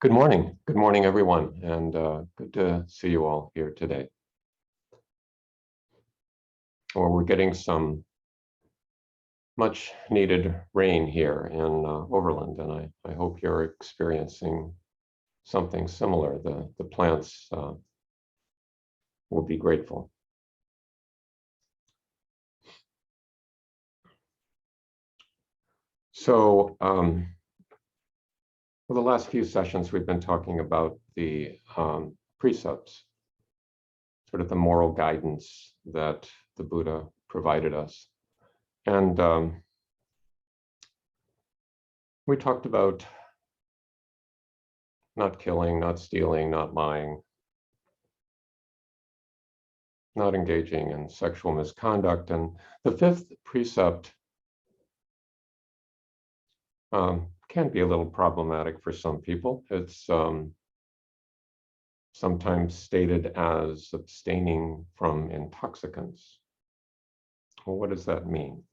Good morning. Good morning, everyone, and good to see you all here today. Well, we're getting some much needed rain here in Overland, and I hope you're experiencing something similar. The plants will be grateful. So for the last few sessions, we've been talking about the precepts, sort of the moral guidance that the Buddha provided us. And we talked about not killing, not stealing, not lying, not engaging in sexual misconduct. And the fifth precept can be a little problematic for some people. It's sometimes stated as abstaining from intoxicants. Well, what does that mean?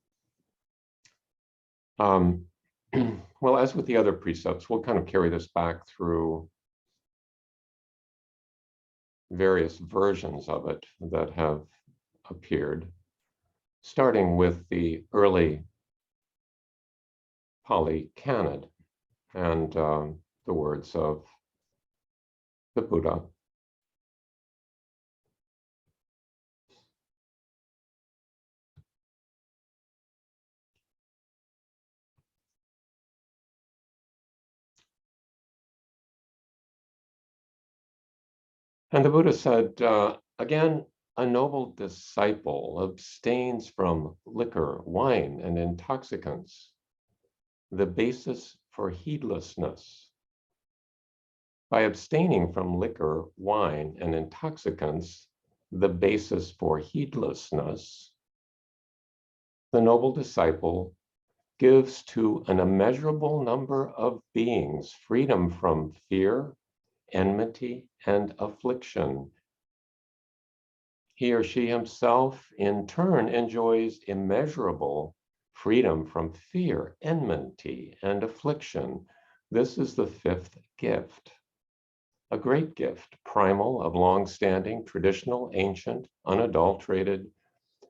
Well, as with the other precepts, we'll kind of carry this back through various versions of it that have appeared, starting with the early Pali Canon and the words of the Buddha. And the Buddha said, again, a noble disciple abstains from liquor, wine, and intoxicants, the basis for heedlessness. By abstaining from liquor, wine, and intoxicants, the basis for heedlessness, the noble disciple gives to an immeasurable number of beings freedom from fear, enmity, and affliction. He or she himself, in turn, enjoys immeasurable freedom from fear, enmity, and affliction. This is the fifth gift, a great gift, primal, of long-standing, traditional, ancient, unadulterated,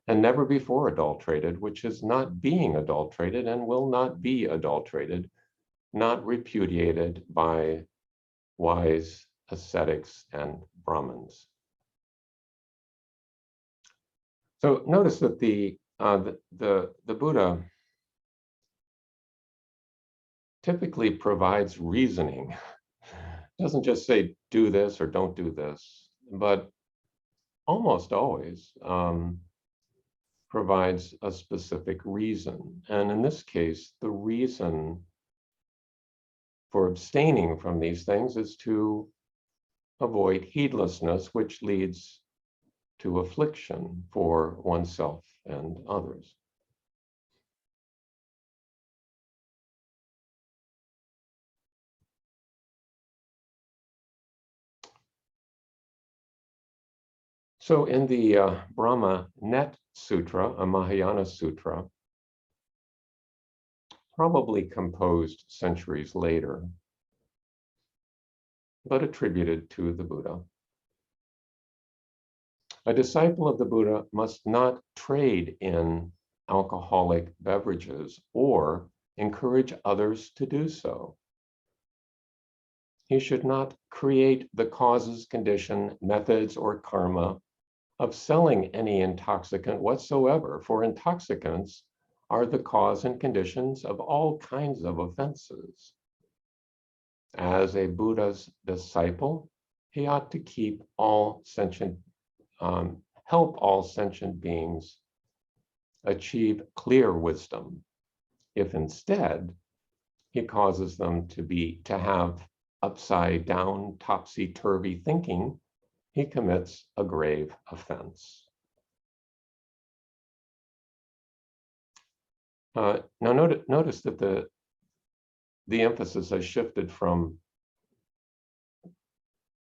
and never before adulterated, which is not being adulterated and will not be adulterated, not repudiated by wise ascetics and Brahmins. So notice that the Buddha typically provides reasoning. Doesn't just say do this or don't do this, but almost always provides a specific reason. And in this case, the reason for abstaining from these things is to avoid heedlessness, which leads to affliction for oneself and others. So in the Brahma Net Sutra, a Mahayana sutra, probably composed centuries later, but attributed to the Buddha. A disciple of the Buddha must not trade in alcoholic beverages or encourage others to do so. He should not create the causes, condition, methods, or karma of selling any intoxicant whatsoever, for intoxicants are the cause and conditions of all kinds of offenses. As a Buddha's disciple, he ought to keep all sentient, help all sentient beings achieve clear wisdom. If instead he causes them to have upside down, topsy-turvy thinking, he commits a grave offense. Now notice that the emphasis has shifted from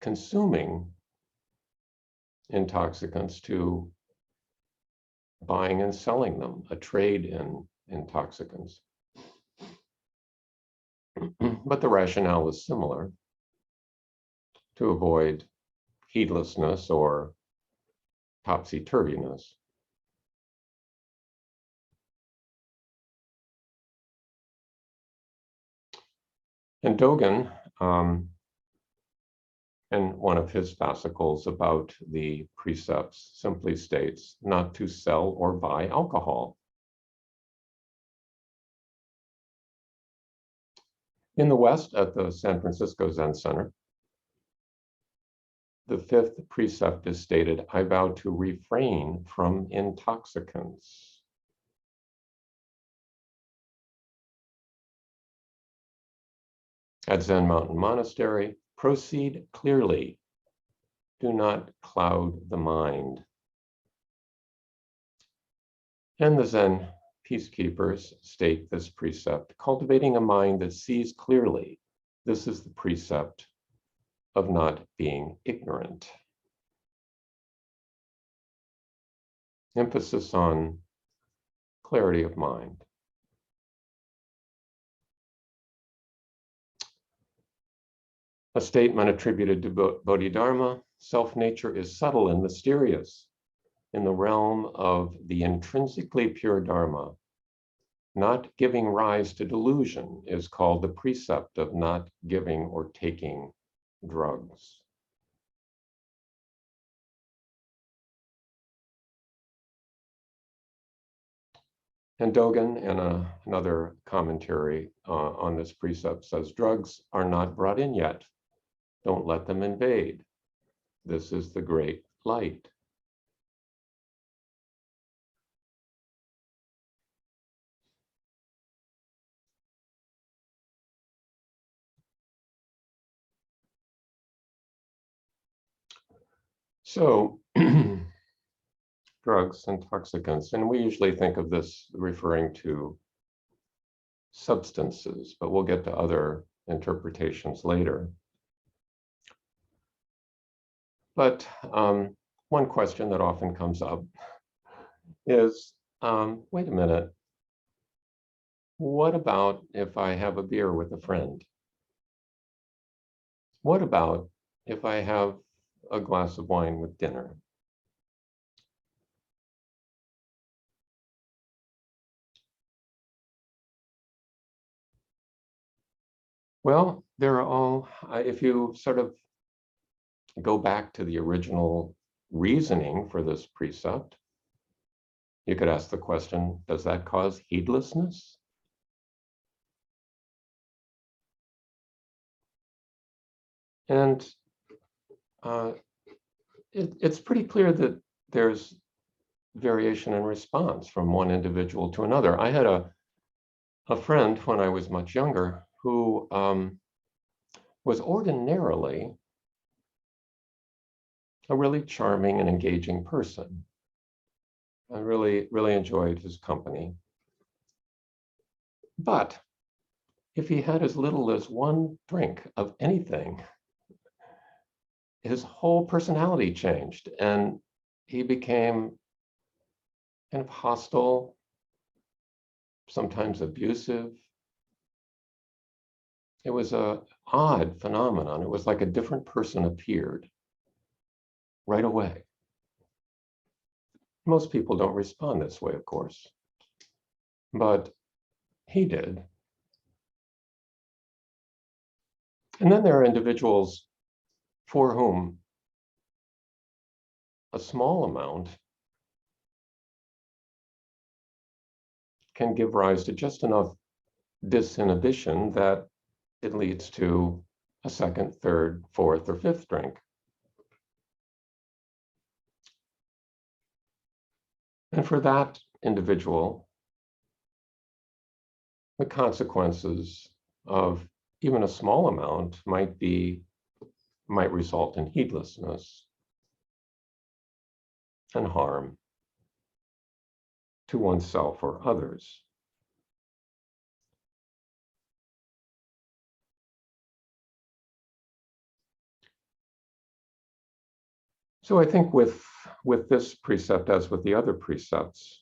consuming intoxicants to buying and selling them, a trade in intoxicants. But the rationale is similar. to avoid heedlessness or topsy-turviness. And Dogen, in one of his fascicles about the precepts, simply states not to sell or buy alcohol. In the West, at the San Francisco Zen Center, the fifth precept is stated, I vow to refrain from intoxicants. At Zen Mountain Monastery, proceed clearly. Do not cloud the mind. And the Zen peacekeepers state this precept, cultivating a mind that sees clearly. This is the precept of not being ignorant. Emphasis on clarity of mind. A statement attributed to Bodhidharma, self-nature is subtle and mysterious. In the realm of the intrinsically pure Dharma, not giving rise to delusion is called the precept of not giving or taking drugs. And Dogen, in another commentary on this precept, says, drugs are not brought in yet. Don't let them invade. This is the great light. So, drugs, intoxicants, and we usually think of this referring to substances, but we'll get to other interpretations later. But one question that often comes up is, wait a minute, what about if I have a beer with a friend? What about if I have a glass of wine with dinner? Well, they're all, if you sort of go back to the original reasoning for this precept, you could ask the question, does that cause heedlessness? And it's pretty clear that there's variation in response from one individual to another. I had a friend when I was much younger who was ordinarily a really charming and engaging person. I really, really enjoyed his company. But if he had as little as one drink of anything, his whole personality changed and he became kind of hostile, sometimes abusive. It was an odd phenomenon. It was like a different person appeared right away. Most people don't respond this way, of course, but he did. And then there are individuals for whom a small amount can give rise to just enough disinhibition that it leads to a second, third, fourth, or fifth drink. And for that individual, the consequences of even a small amount might result in heedlessness and harm to oneself or others. So I think with this precept, as with the other precepts,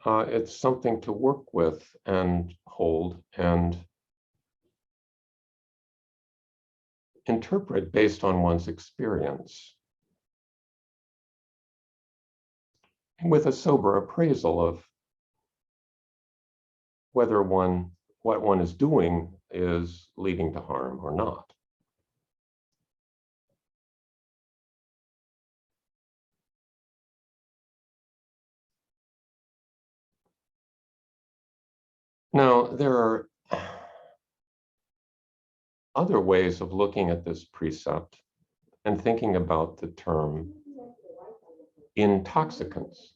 it's something to work with and hold and interpret based on one's experience, with a sober appraisal of whether what one is doing is leading to harm or not. Now, there are other ways of looking at this precept and thinking about the term intoxicants.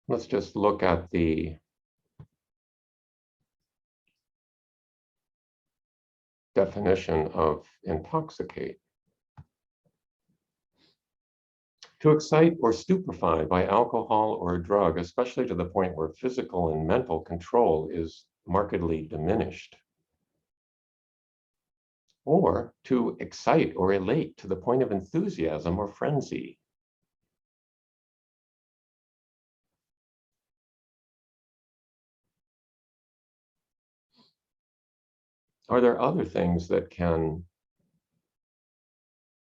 Let's just look at the definition of intoxicate. To excite or stupefy by alcohol or a drug, especially to the point where physical and mental control is markedly diminished. Or to excite or elate to the point of enthusiasm or frenzy. Are there other things that can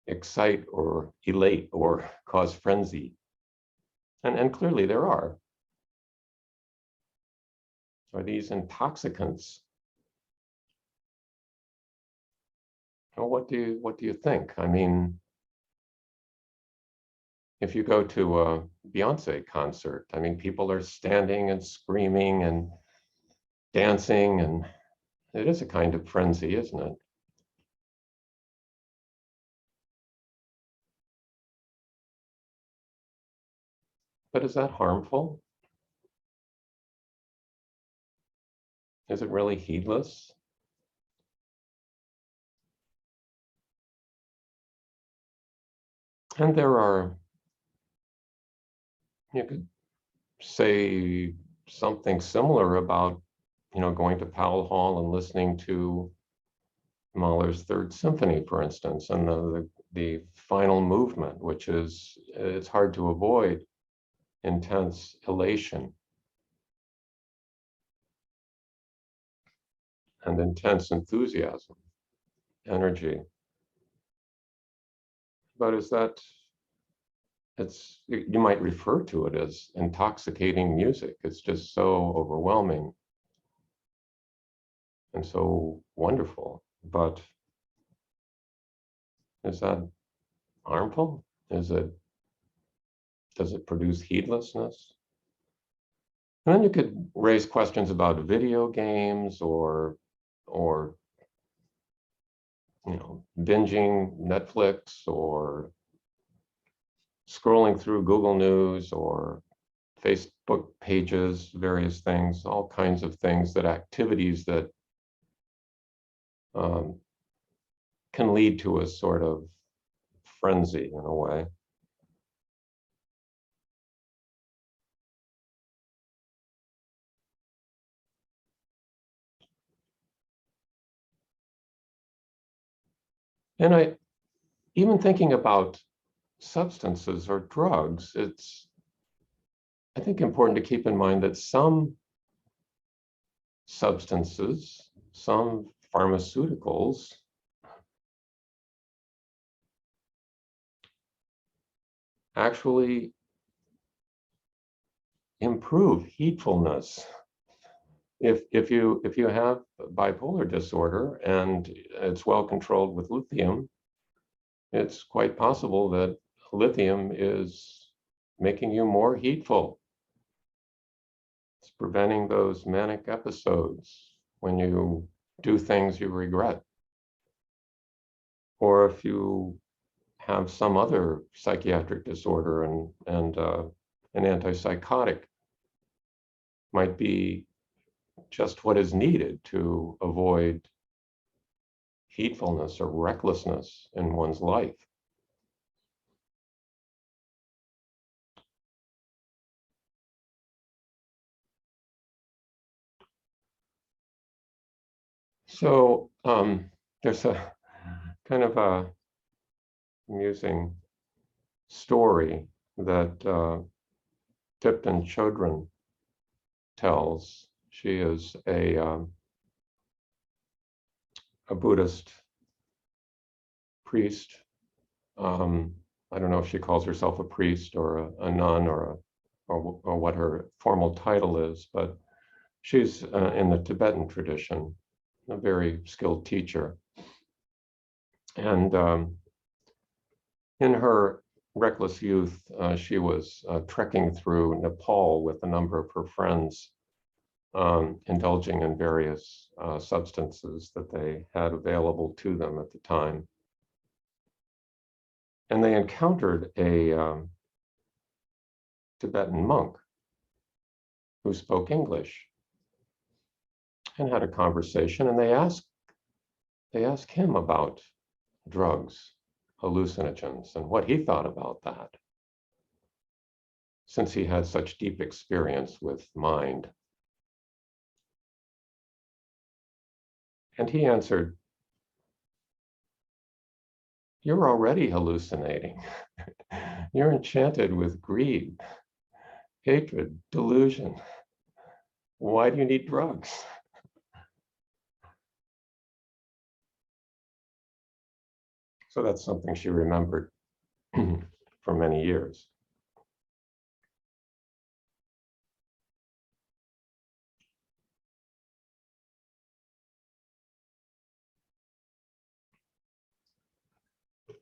excite or elate or cause frenzy? And clearly there are. Are these intoxicants? Well, what do you think? I mean, if you go to a Beyonce concert, I mean, people are standing and screaming and dancing, and it is a kind of frenzy, isn't it? But is that harmful? Is it really heedless? And you could say something similar about, going to Powell Hall and listening to Mahler's Third Symphony, for instance, and the final movement, which is, it's hard to avoid intense elation and intense enthusiasm, energy. But you might refer to it as intoxicating music. It's just so overwhelming and so wonderful. But is that harmful? Does it produce heedlessness? And then you could raise questions about video games or binging Netflix or scrolling through Google News or Facebook pages, various things, all kinds of things, activities that um, can lead to a sort of frenzy in a way. And even thinking about substances or drugs, it's, I think, important to keep in mind that some substances, some pharmaceuticals, actually improve heedfulness. If you have bipolar disorder and it's well controlled with lithium, it's quite possible that lithium is making you more heedful. It's preventing those manic episodes when you do things you regret. Or if you have some other psychiatric disorder and an antipsychotic might be just what is needed to avoid heedfulness or recklessness in one's life. So there's a kind of a amusing story that Tipton Chodron tells. She is a Buddhist priest. I don't know if she calls herself a priest or a nun or what her formal title is, but she's in the Tibetan tradition, a very skilled teacher. And in her reckless youth, she was trekking through Nepal with a number of her friends, indulging in various substances that they had available to them at the time. And they encountered a Tibetan monk who spoke English and had a conversation. And they asked him about drugs, hallucinogens, and what he thought about that, since he had such deep experience with mind. And he answered, "You're already hallucinating. You're enchanted with greed, hatred, delusion. Why do you need drugs?" So that's something she remembered for many years.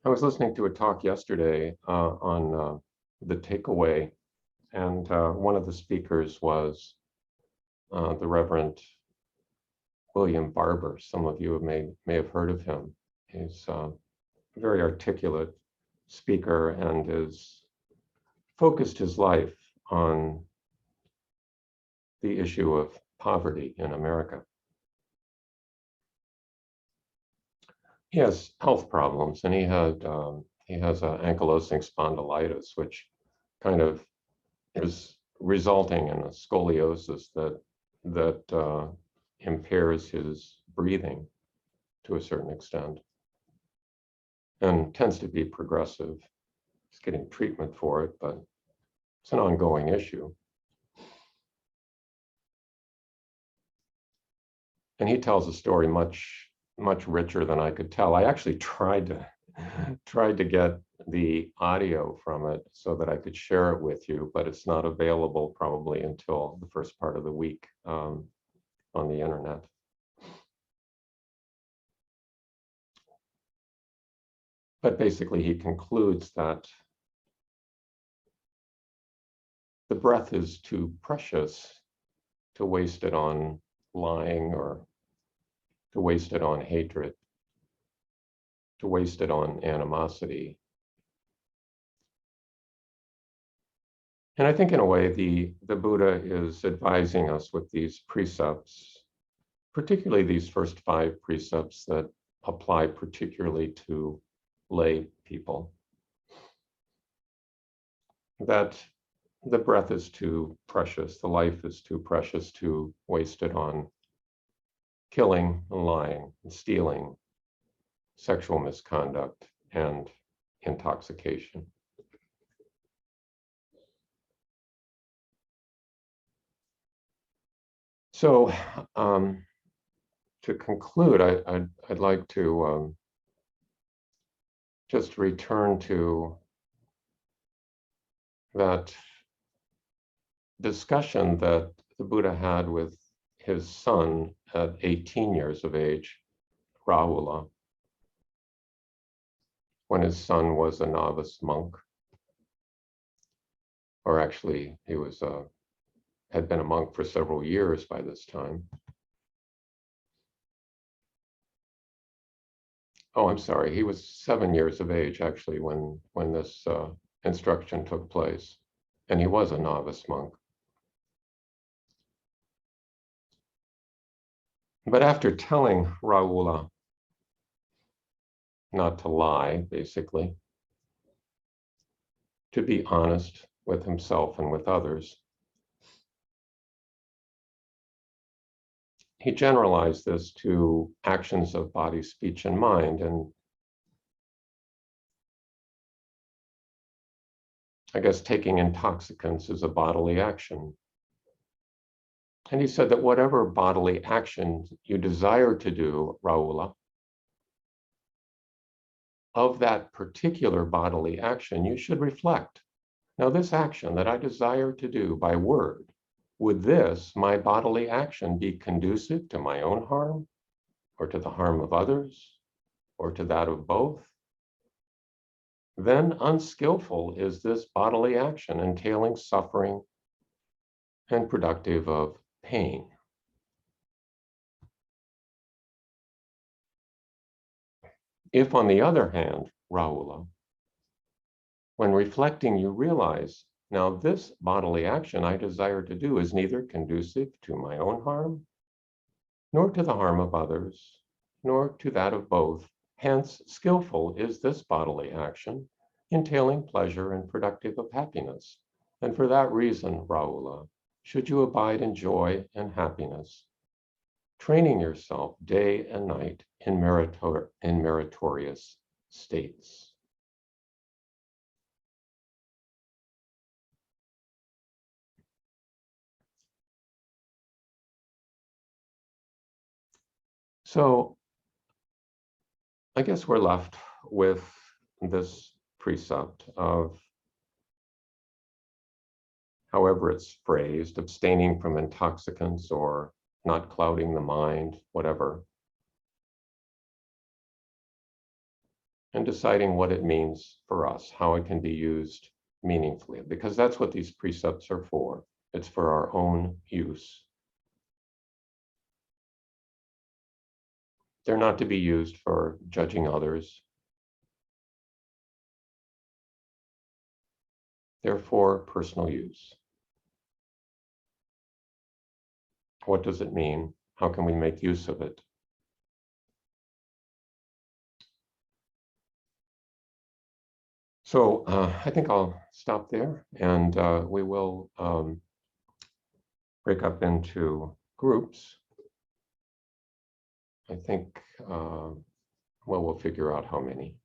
I was listening to a talk yesterday on the takeaway, and one of the speakers was the Reverend William Barber. Some of you may have heard of him. He's a very articulate speaker and has focused his life on the issue of poverty in America. He has health problems, and he has ankylosing spondylitis, which kind of is resulting in a scoliosis that impairs his breathing to a certain extent and tends to be progressive. He's getting treatment for it, but it's an ongoing issue. And he tells a story much richer than I could tell. I actually tried to get the audio from it so that I could share it with you, but it's not available probably until the first part of the week on the internet. But basically, he concludes that the breath is too precious to waste it on lying or to waste it on hatred, to waste it on animosity. And I think in a way, the Buddha is advising us with these precepts, particularly these first 5 precepts that apply particularly to lay people, that the breath is too precious, the life is too precious to waste it on killing and lying and stealing, sexual misconduct, and intoxication. So to conclude, I'd like to just return to that discussion that the Buddha had with his son at 18 years of age, Rahula, when his son was a novice monk, or actually he had been a monk for several years by this time. Oh, I'm sorry, he was 7 years of age actually when this instruction took place, and he was a novice monk. But after telling Rahula not to lie, basically, to be honest with himself and with others, he generalized this to actions of body, speech, and mind. And I guess taking intoxicants is a bodily action. And he said that whatever bodily action you desire to do, Raula, of that particular bodily action, you should reflect. Now, this action that I desire to do by word, would this, my bodily action, be conducive to my own harm, or to the harm of others, or to that of both? Then unskillful is this bodily action, entailing suffering and productive of pain. If, on the other hand, Raula, when reflecting, you realize, now this bodily action I desire to do is neither conducive to my own harm, nor to the harm of others, nor to that of both. Hence, skillful is this bodily action, entailing pleasure and productive of happiness. And for that reason, Raula, should you abide in joy and happiness, training yourself day and night in meritorious states. So I guess we're left with this precept of, however it's phrased, abstaining from intoxicants or not clouding the mind, whatever, and deciding what it means for us, how it can be used meaningfully, because that's what these precepts are for. It's for our own use. They're not to be used for judging others. They're for personal use. What does it mean? How can we make use of it? So I think I'll stop there, and we will break up into groups. I think, well, we'll figure out how many.